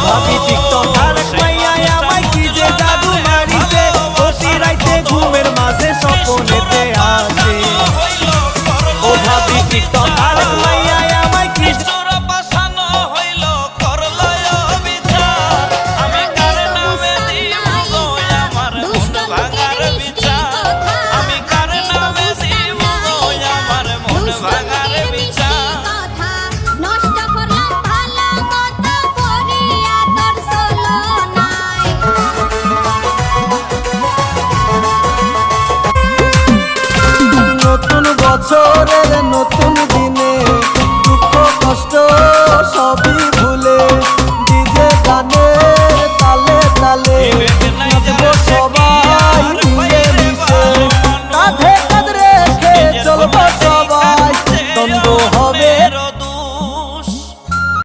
ভাবি টিকটক আর এক মাইয়ায় আমায় কি যে জাদু মারিছে, প্রতি রাইতে ঘুমের মাঝে স্বপ্নেতে আসে। ও ভাবি টিকটক আর এক মাইয়ায় আমায় কি নতুন বছরের নতুন দিনে দুঃখ কষ্ট সবই